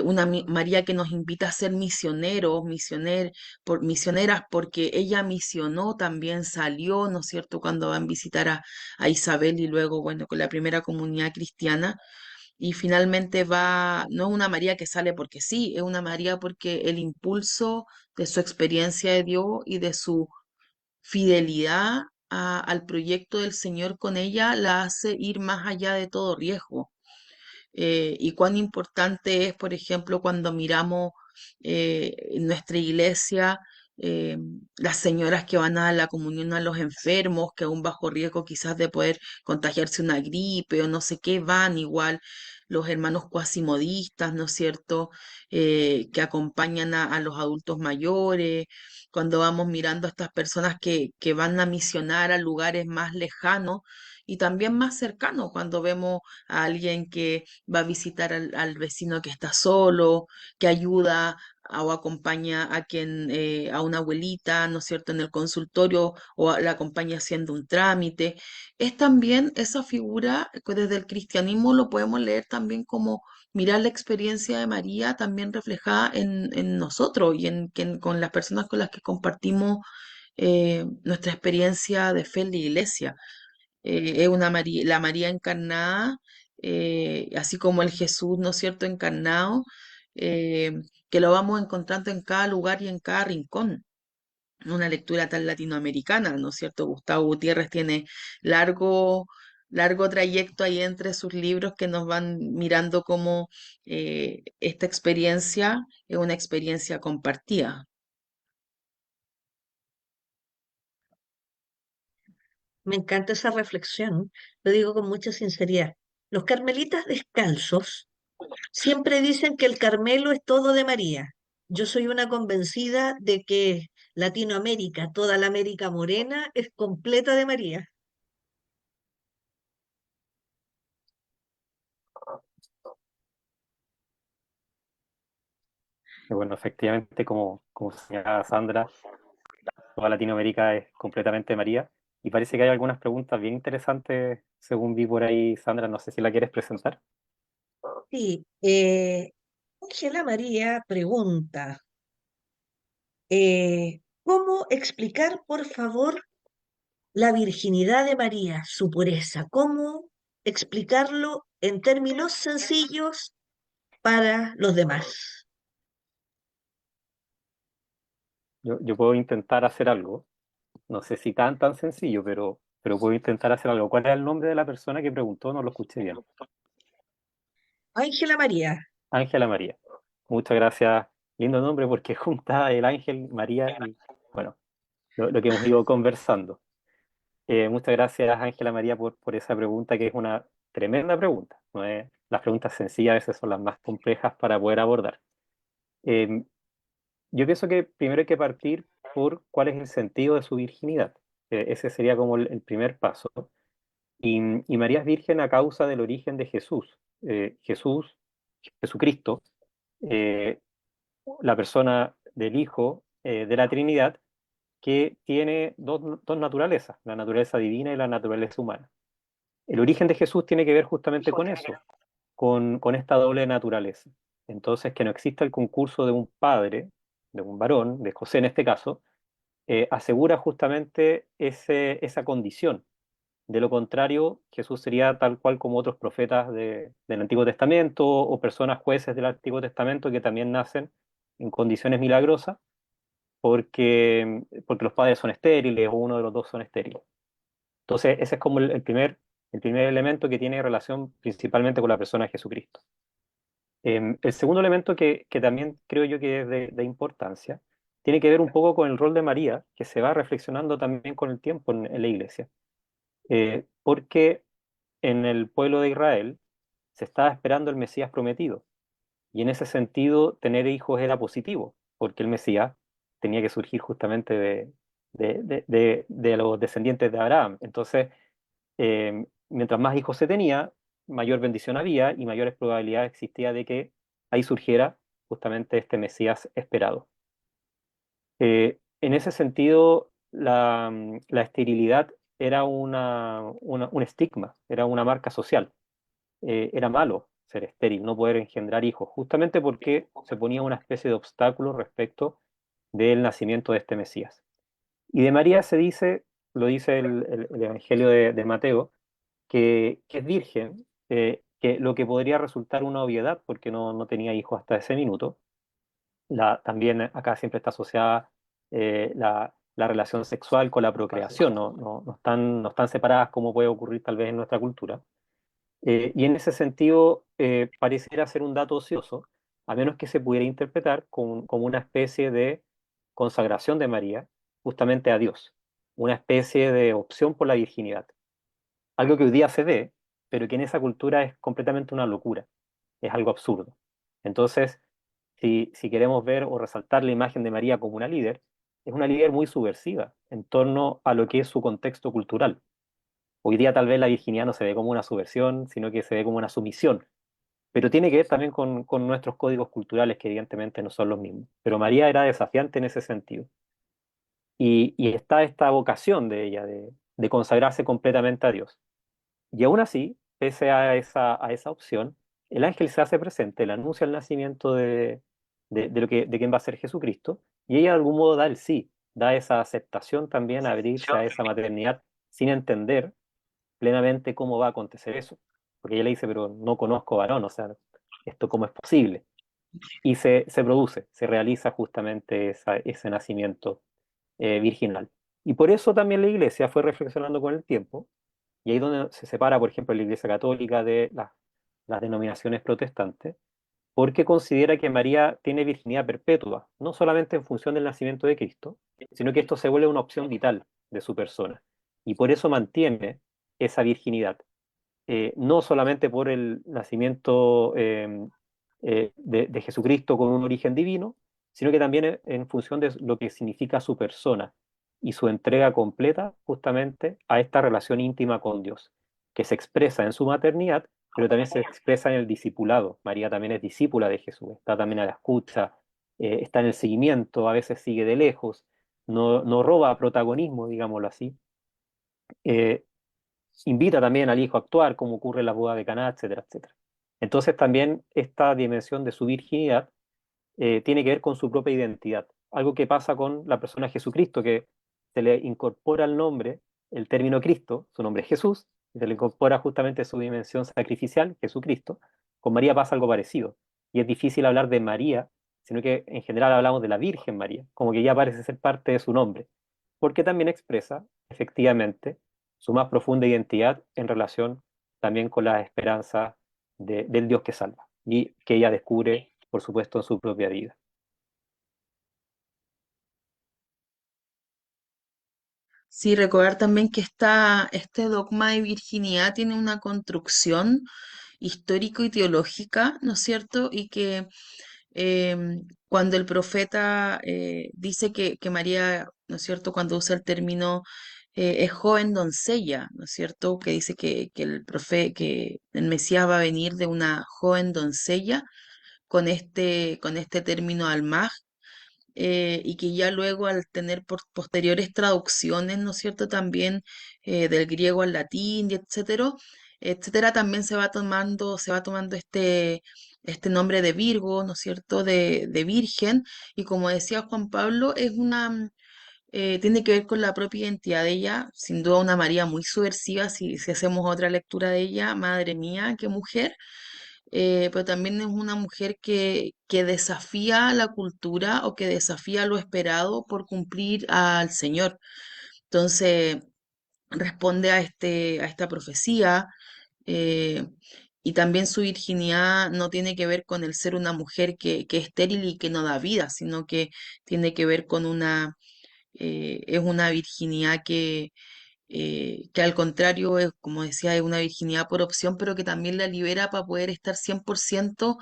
una María que nos invita a ser misioneros, misioneras, porque ella misionó, también salió, ¿no es cierto?, cuando van a visitar a Isabel y luego, bueno, con la primera comunidad cristiana. Y finalmente va, no es una María que sale porque sí, es una María porque el impulso de su experiencia de Dios y de su fidelidad al proyecto del Señor con ella la hace ir más allá de todo riesgo. Y cuán importante es, por ejemplo, cuando miramos en nuestra iglesia, eh, las señoras que van a dar la comunión a los enfermos, que aún bajo riesgo quizás de poder contagiarse una gripe o no sé qué, van igual. Los hermanos cuasimodistas, ¿no es cierto?, que acompañan a los adultos mayores, cuando vamos mirando a estas personas que van a misionar a lugares más lejanos y también más cercanos, cuando vemos a alguien que va a visitar al vecino que está solo, que ayuda o acompaña a quien, a una abuelita, ¿no es cierto?, en el consultorio o la acompaña haciendo un trámite. Es también esa figura que desde el cristianismo lo podemos leer también como mirar la experiencia de María también reflejada en nosotros y con las personas con las que compartimos nuestra experiencia de fe en la iglesia. Es una María, la María encarnada, así como el Jesús, ¿no es cierto?, encarnado, eh, que lo vamos encontrando en cada lugar y en cada rincón. Una lectura tan latinoamericana, ¿no es cierto? Gustavo Gutiérrez tiene largo, largo trayecto ahí entre sus libros que nos van mirando cómo esta experiencia es una experiencia compartida. Me encanta esa reflexión, lo digo con mucha sinceridad. Los carmelitas descalzos siempre dicen que el Carmelo es todo de María. Yo soy una convencida de que Latinoamérica, toda la América morena, es completa de María. Y bueno, efectivamente, como señalaba Sandra, toda Latinoamérica es completamente María. Y parece que hay algunas preguntas bien interesantes, según vi por ahí, Sandra, no sé si la quieres presentar. Sí, Ángela María pregunta, ¿cómo explicar, por favor, la virginidad de María, su pureza? ¿Cómo explicarlo en términos sencillos para los demás? Yo puedo intentar hacer algo, no sé si tan sencillo, pero puedo intentar hacer algo. ¿Cuál es el nombre de la persona que preguntó? No lo escuché bien. Ángela María, Ángela María. Muchas gracias. Lindo nombre porque junta el ángel, María y, bueno, lo que hemos ido conversando. Muchas gracias, Ángela María, por esa pregunta, que es una tremenda pregunta. ¿No es? Las preguntas sencillas a veces son las más complejas para poder abordar. Eh, yo pienso que primero hay que partir por cuál es el sentido de su virginidad. Ese sería como el primer paso. Y María es virgen a causa del origen de Jesús. Jesús, Jesucristo, eh, la persona del Hijo de la Trinidad, que tiene dos naturalezas, la naturaleza divina y la naturaleza humana. El origen de Jesús tiene que ver justamente con eso, con esta doble naturaleza. Entonces, que no exista el concurso de un padre, de un varón, de José en este caso, asegura justamente esa condición. De lo contrario, Jesús sería tal cual como otros profetas del Antiguo Testamento o personas jueces del Antiguo Testamento que también nacen en condiciones milagrosas porque los padres son estériles o uno de los dos son estériles. Entonces, ese es como el primer elemento que tiene relación principalmente con la persona de Jesucristo. El segundo elemento que también creo yo que es de importancia tiene que ver un poco con el rol de María, que se va reflexionando también con el tiempo en la iglesia. Porque en el pueblo de Israel se estaba esperando el Mesías prometido. Y en ese sentido, tener hijos era positivo, porque el Mesías tenía que surgir justamente de los descendientes de Abraham. Entonces, mientras más hijos se tenía, mayor bendición había y mayores probabilidades existía de que ahí surgiera justamente este Mesías esperado. En ese sentido, la esterilidad era un estigma, era una marca social. Era malo ser estéril, no poder engendrar hijos, justamente porque se ponía una especie de obstáculo respecto del nacimiento de este Mesías. Y de María se dice, lo dice el Evangelio de Mateo, que es virgen, que lo que podría resultar una obviedad porque no tenía hijos hasta ese minuto. También acá siempre está asociada la relación sexual con la procreación, no están separadas como puede ocurrir tal vez en nuestra cultura. Y en ese sentido, pareciera ser un dato ocioso, a menos que se pudiera interpretar como una especie de consagración de María justamente a Dios, una especie de opción por la virginidad. Algo que hoy día se ve, pero que en esa cultura es completamente una locura, es algo absurdo. Entonces, si queremos ver o resaltar la imagen de María como una líder, es una líder muy subversiva en torno a lo que es su contexto cultural. Hoy día tal vez la virginidad no se ve como una subversión, sino que se ve como una sumisión, pero tiene que ver también con nuestros códigos culturales que evidentemente no son los mismos. Pero María era desafiante en ese sentido. Y está esta vocación de ella de consagrarse completamente a Dios. Y aún así, pese a esa opción, el ángel se hace presente, le anuncia el nacimiento de quién va a ser Jesucristo, y ella de algún modo da el sí, da esa aceptación también a abrirse a esa maternidad sin entender plenamente cómo va a acontecer eso. Porque ella le dice, pero no conozco varón, o sea, ¿esto cómo es posible? Y se produce, se realiza justamente ese nacimiento virginal. Y por eso también la iglesia fue reflexionando con el tiempo, y ahí es donde se separa, por ejemplo, la iglesia católica de las denominaciones protestantes, porque considera que María tiene virginidad perpetua, no solamente en función del nacimiento de Cristo, sino que esto se vuelve una opción vital de su persona. Y por eso mantiene esa virginidad, no solamente por el nacimiento de Jesucristo con un origen divino, sino que también en función de lo que significa su persona y su entrega completa justamente a esta relación íntima con Dios, que se expresa en su maternidad, pero también se expresa en el discipulado. María también es discípula de Jesús, está también a la escucha, está en el seguimiento, a veces sigue de lejos, no roba protagonismo, digámoslo así. Eh, Invita también al hijo a actuar, como ocurre en la boda de Caná, etcétera, etcétera. Entonces también esta dimensión de su virginidad tiene que ver con su propia identidad, algo que pasa con la persona Jesucristo, que se le incorpora al nombre el término Cristo, su nombre es Jesús, y se le incorpora justamente su dimensión sacrificial, Jesucristo. Con María pasa algo parecido, y es difícil hablar de María, sino que en general hablamos de la Virgen María, como que ya parece ser parte de su nombre, porque también expresa efectivamente su más profunda identidad en relación también con la esperanza del Dios que salva, y que ella descubre, por supuesto, en su propia vida. Sí, recordar también que este dogma de virginidad tiene una construcción histórico y teológica, ¿no es cierto? Y que cuando el profeta dice que María, ¿no es cierto?, cuando usa el término es joven doncella, ¿no es cierto?, que dice que el Mesías va a venir de una joven doncella con este término almaj, y que ya luego al tener posteriores traducciones, ¿no es cierto?, también del griego al latín, y etcétera, también se va tomando este nombre de Virgo, ¿no es cierto?, de Virgen, y como decía Juan Pablo, tiene que ver con la propia identidad de ella, sin duda una María muy subversiva, si hacemos otra lectura de ella, madre mía, qué mujer, pero también es una mujer que desafía la cultura o que desafía lo esperado por cumplir al Señor. Entonces, responde a esta profecía, eh, y también su virginidad no tiene que ver con el ser una mujer que es estéril y que no da vida, sino que tiene que ver con es una virginidad que al contrario, es, como decía, es una virginidad por opción, pero que también la libera para poder estar 100%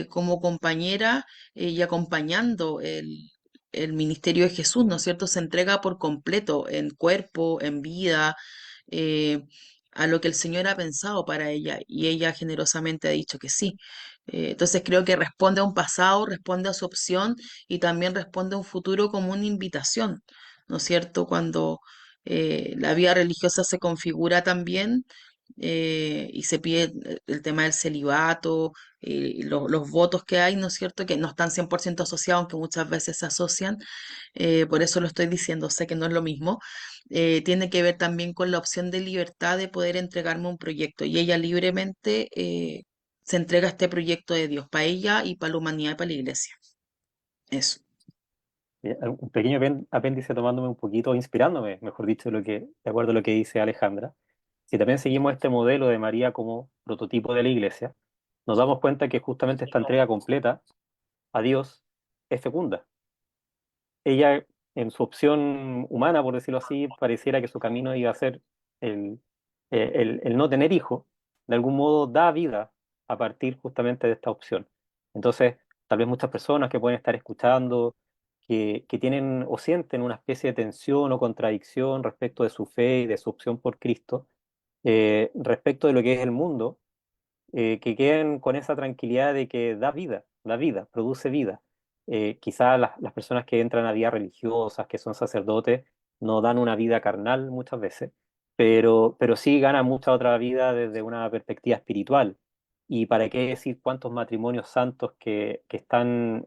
como compañera y acompañando el ministerio de Jesús, ¿no es cierto? Se entrega por completo en cuerpo, en vida, eh, a lo que el Señor ha pensado para ella y ella generosamente ha dicho que sí. Entonces creo que responde a un pasado, responde a su opción y también responde a un futuro como una invitación. ¿no es cierto? Cuando la vida religiosa se configura también y se pide el tema del celibato, y los votos que hay, ¿no es cierto? Que no están 100% asociados, aunque muchas veces se asocian, por eso lo estoy diciendo, sé que no es lo mismo, tiene que ver también con la opción de libertad de poder entregarme un proyecto y ella libremente se entrega este proyecto de Dios para ella y para la humanidad y para la iglesia. Eso. Un pequeño apéndice tomándome un poquito, inspirándome, mejor dicho, de acuerdo a lo que dice Alejandra. Si también seguimos este modelo de María como prototipo de la iglesia, nos damos cuenta que justamente esta entrega completa a Dios es fecunda. Ella, en su opción humana, por decirlo así, pareciera que su camino iba a ser el, el no tener hijo, de algún modo da vida a partir justamente de esta opción. Entonces, tal vez muchas personas que pueden estar escuchando, que tienen o sienten una especie de tensión o contradicción respecto de su fe y de su opción por Cristo, respecto de lo que es el mundo, que queden con esa tranquilidad de que da vida, produce vida. Quizás las personas que entran a vidas religiosas, que son sacerdotes, no dan una vida carnal muchas veces, pero sí ganan mucha otra vida desde una perspectiva espiritual. Y para qué decir cuántos matrimonios santos que están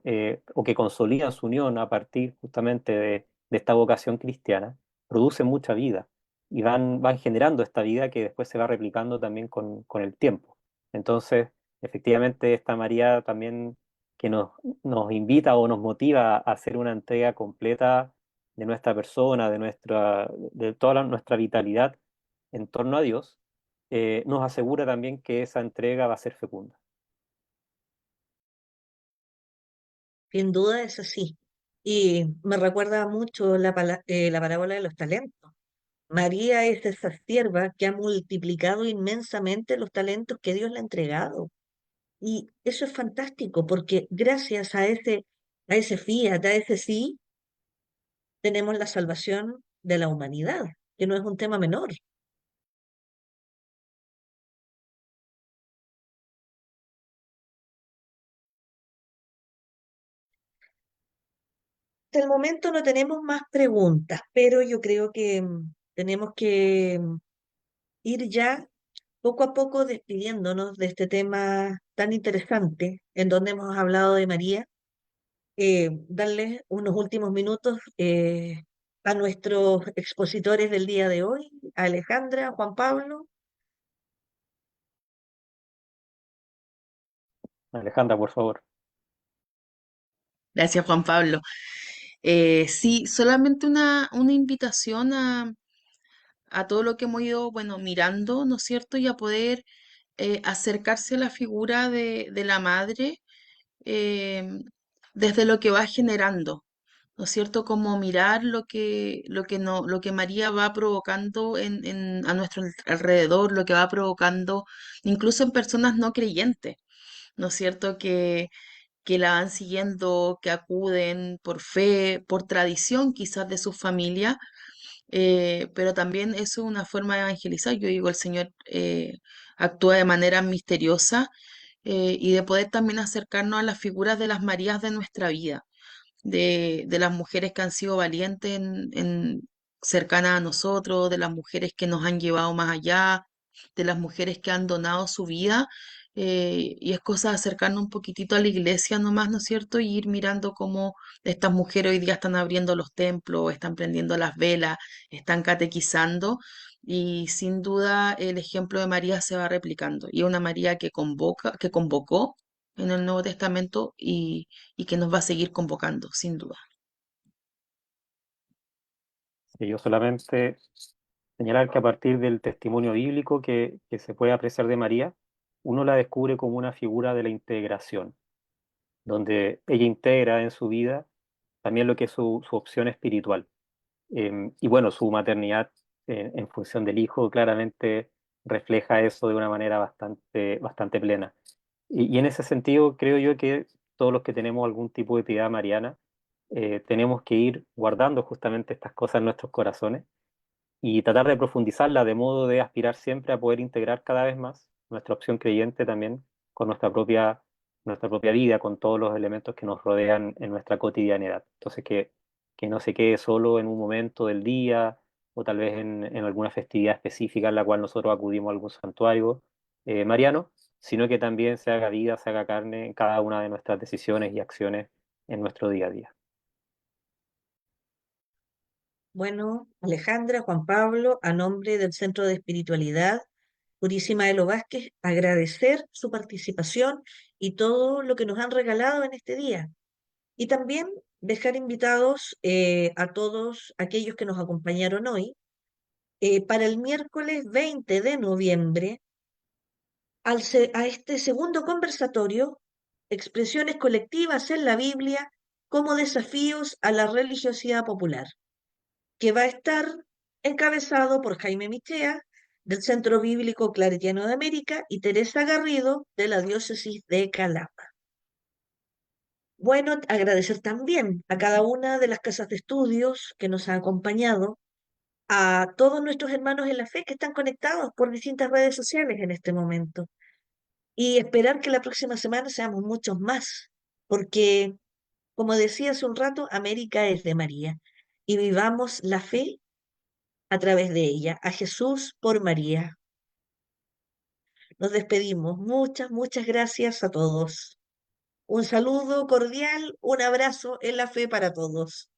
o que consolidan su unión a partir justamente de esta vocación cristiana, producen mucha vida y van generando esta vida que después se va replicando también con el tiempo. Entonces, efectivamente, esta María también que nos invita o nos motiva a hacer una entrega completa de nuestra persona, de toda nuestra vitalidad en torno a Dios, nos asegura también que esa entrega va a ser fecunda. Sin duda es así. Y me recuerda mucho la parábola de los talentos. María es esa sierva que ha multiplicado inmensamente los talentos que Dios le ha entregado. Y eso es fantástico porque gracias a ese fiat, a ese sí, tenemos la salvación de la humanidad, que no es un tema menor. Hasta el momento no tenemos más preguntas, pero yo creo que tenemos que ir ya poco a poco despidiéndonos de este tema tan interesante en donde hemos hablado de María, darles unos últimos minutos a nuestros expositores del día de hoy, a Alejandra, a Juan Pablo. Alejandra, por favor. Gracias, Juan Pablo. Sí, solamente una invitación a todo lo que hemos ido, bueno, mirando, ¿no es cierto? Y a poder acercarse a la figura de la madre em, desde lo que va generando, ¿no es cierto? Como mirar lo que María va provocando a nuestro alrededor, lo que va provocando incluso en personas no creyentes, ¿no es cierto? Que la van siguiendo, que acuden por fe, por tradición quizás de su familia, pero también eso es una forma de evangelizar. Yo digo, el Señor actúa de manera misteriosa y de poder también acercarnos a las figuras de las Marías de nuestra vida, de las mujeres que han sido valientes cercanas a nosotros, de las mujeres que nos han llevado más allá, de las mujeres que han donado su vida. Y es cosa de acercarnos un poquitito a la iglesia nomás, ¿no es cierto? Y ir mirando cómo estas mujeres hoy día están abriendo los templos, están prendiendo las velas, están catequizando. Y sin duda el ejemplo de María se va replicando. Y es una María que que convocó en el Nuevo Testamento y que nos va a seguir convocando, sin duda. Y yo solamente señalar que a partir del testimonio bíblico que se puede apreciar de María, uno la descubre como una figura de la integración, donde ella integra en su vida también lo que es su opción espiritual. Y bueno, su maternidad en función del hijo claramente refleja eso de una manera bastante plena. Y en ese sentido, creo yo que todos los que tenemos algún tipo de piedad mariana, tenemos que ir guardando justamente estas cosas en nuestros corazones y tratar de profundizarla de modo de aspirar siempre a poder integrar cada vez más nuestra opción creyente también con nuestra propia vida, con todos los elementos que nos rodean en nuestra cotidianidad. Entonces, que que no se quede solo en un momento del día o tal vez en alguna festividad específica en la cual nosotros acudimos a algún santuario mariano, sino que también se haga vida, se haga carne en cada una de nuestras decisiones y acciones en nuestro día a día. Bueno, Alejandra, Juan Pablo, a nombre del Centro de Espiritualidad Purísima de los Vázquez, agradecer su participación y todo lo que nos han regalado en este día. Y también dejar invitados a todos aquellos que nos acompañaron hoy para el miércoles 20 de noviembre a este segundo conversatorio, Expresiones colectivas en la Biblia como desafíos a la religiosidad popular, que va a estar encabezado por Jaime Michea, del Centro Bíblico Claretiano de América, y Teresa Garrido, de la Diócesis de Calama. Bueno, agradecer también a cada una de las casas de estudios que nos ha acompañado, a todos nuestros hermanos en la fe que están conectados por distintas redes sociales en este momento, y esperar que la próxima semana seamos muchos más, porque, como decía hace un rato, América es de María, y vivamos la fe a través de ella, a Jesús por María. Nos despedimos. Muchas, muchas gracias a todos. Un saludo cordial, un abrazo en la fe para todos.